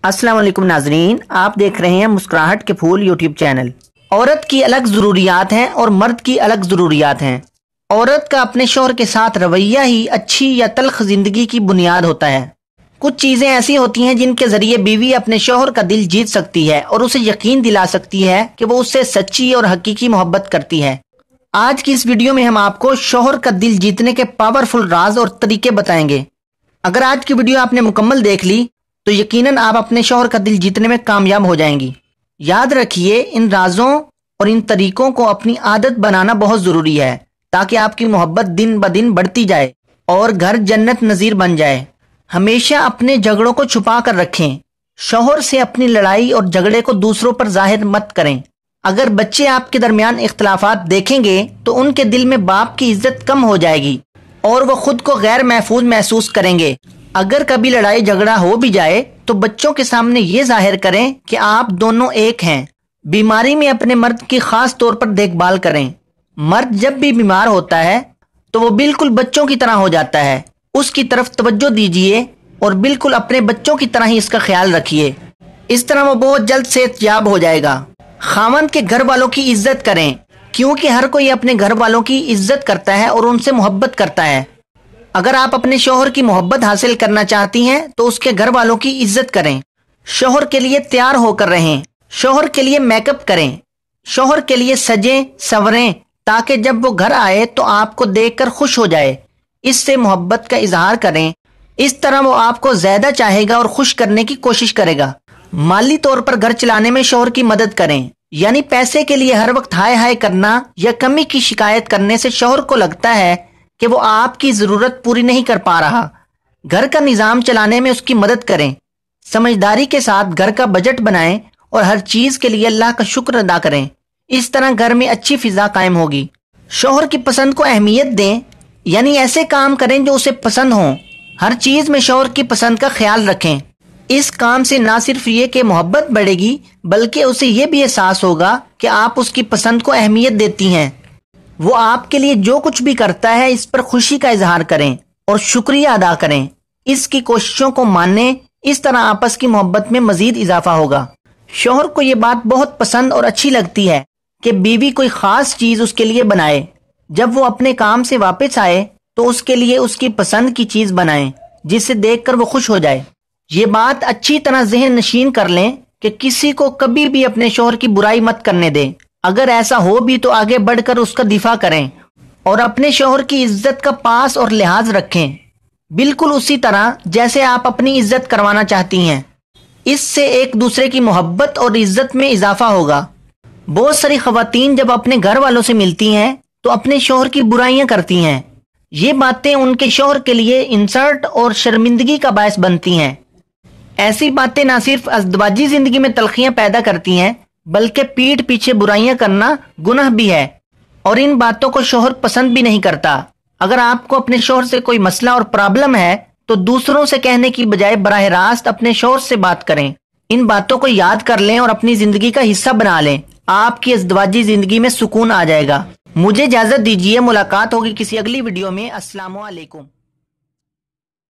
अस्सलाम वालेकुम नाजरीन, आप देख रहे हैं मुस्कुराहट के फूल यूट्यूब चैनल। औरत की अलग ज़रूरियात हैं और मर्द की अलग ज़रूरियात हैं। औरत का अपने शौहर के साथ रवैया ही अच्छी या तल्ख ज़िंदगी की बुनियाद होता है। कुछ चीज़ें ऐसी होती हैं जिनके ज़रिए बीवी अपने शौहर का दिल जीत सकती है और उसे यकीन दिला सकती है कि वो उससे सच्ची और हकीकी मोहब्बत करती है। आज की इस वीडियो में हम आपको शौहर का दिल जीतने के पावरफुल राज और तरीके बताएंगे। अगर आज की वीडियो आपने मुकम्मल देख ली तो यकीनन आप अपने शौहर का दिल जीतने में कामयाब हो जाएंगी। याद रखिए, इन राजों और इन तरीकों को अपनी आदत बनाना बहुत ज़रूरी है ताकि आपकी मोहब्बत दिन ब दिन बढ़ती जाए और घर जन्नत नज़ीर बन जाए। हमेशा अपने झगड़ों को छुपा कर रखें। शौहर से अपनी लड़ाई और झगड़े को दूसरों पर जाहिर मत करें। अगर बच्चे आपके दरमियान इख्तलाफात देखेंगे तो उनके दिल में बाप की इज्जत कम हो जाएगी और वो खुद को गैर महफूज महसूस करेंगे। अगर कभी लड़ाई झगड़ा हो भी जाए तो बच्चों के सामने ये जाहिर करें कि आप दोनों एक हैं। बीमारी में अपने मर्द की खास तौर पर देखभाल करें। मर्द जब भी बीमार होता है तो वो बिल्कुल बच्चों की तरह हो जाता है। उसकी तरफ तवज्जो दीजिए और बिल्कुल अपने बच्चों की तरह ही इसका ख्याल रखिए। इस तरह वो बहुत जल्द सेहतयाब हो जाएगा। खावंद के घर वालों की इज्जत करें, क्योंकि हर कोई अपने घर वालों की इज्जत करता है और उनसे मोहब्बत करता है। अगर आप अपने शौहर की मोहब्बत हासिल करना चाहती हैं तो उसके घर वालों की इज्जत करें। शौहर के लिए तैयार होकर रहें। शौहर के लिए मेकअप करें। शौहर के लिए सजें संवरें ताकि जब वो घर आए तो आपको देखकर खुश हो जाए। इससे मोहब्बत का इजहार करें। इस तरह वो आपको ज्यादा चाहेगा और खुश करने की कोशिश करेगा। माली तौर पर घर चलाने में शौहर की मदद करें, यानी पैसे के लिए हर वक्त हाय हाय करना या कमी की शिकायत करने से शौहर को लगता है कि वो आपकी जरूरत पूरी नहीं कर पा रहा। घर का निजाम चलाने में उसकी मदद करें। समझदारी के साथ घर का बजट बनाएं और हर चीज के लिए अल्लाह का शुक्र अदा करें। इस तरह घर में अच्छी फिजा कायम होगी। शौहर की पसंद को अहमियत दें, यानी ऐसे काम करें जो उसे पसंद हो। हर चीज में शौहर की पसंद का ख्याल रखें। इस काम से ना सिर्फ ये कि मोहब्बत बढ़ेगी बल्कि उसे ये भी एहसास होगा कि आप उसकी पसंद को अहमियत देती हैं। वो आपके लिए जो कुछ भी करता है इस पर खुशी का इजहार करें और शुक्रिया अदा करें। इसकी कोशिशों को मानें। इस तरह आपस की मोहब्बत में मजीद इजाफा होगा। शौहर को ये बात बहुत पसंद और अच्छी लगती है कि बीवी कोई खास चीज उसके लिए बनाए। जब वो अपने काम से वापस आए तो उसके लिए उसकी पसंद की चीज बनाए जिसे देखकर वो खुश हो जाए। ये बात अच्छी तरह ज़हन नशीन कर लें कि किसी को कभी भी अपने शौहर की बुराई मत करने दें। अगर ऐसा हो भी तो आगे बढ़कर उसका दिफा करें और अपने शौहर की इज्जत का पास और लिहाज रखें, बिल्कुल उसी तरह जैसे आप अपनी इज्जत करवाना चाहती हैं। इससे एक दूसरे की मोहब्बत और इज्जत में इजाफा होगा। बहुत सारी खवातीन जब अपने घर वालों से मिलती हैं तो अपने शौहर की बुराइयां करती हैं। ये बातें उनके शौहर के लिए इंसल्ट और शर्मिंदगी का बायस बनती हैं। ऐसी बातें ना सिर्फ अज़दवाजी जिंदगी में तलखियां पैदा करती हैं बल्कि पीठ पीछे बुराइयां करना गुनाह भी है और इन बातों को शौहर पसंद भी नहीं करता। अगर आपको अपने शौहर से कोई मसला और प्रॉब्लम है तो दूसरों से कहने की बजाय बराह रास्त अपने शौहर से बात करें। इन बातों को याद कर लें और अपनी जिंदगी का हिस्सा बना लें। आपकी अज़दवाजी जिंदगी में सुकून आ जाएगा। मुझे इजाजत दीजिए, मुलाकात होगी किसी अगली वीडियो में। अस्सलाम वालेकुम।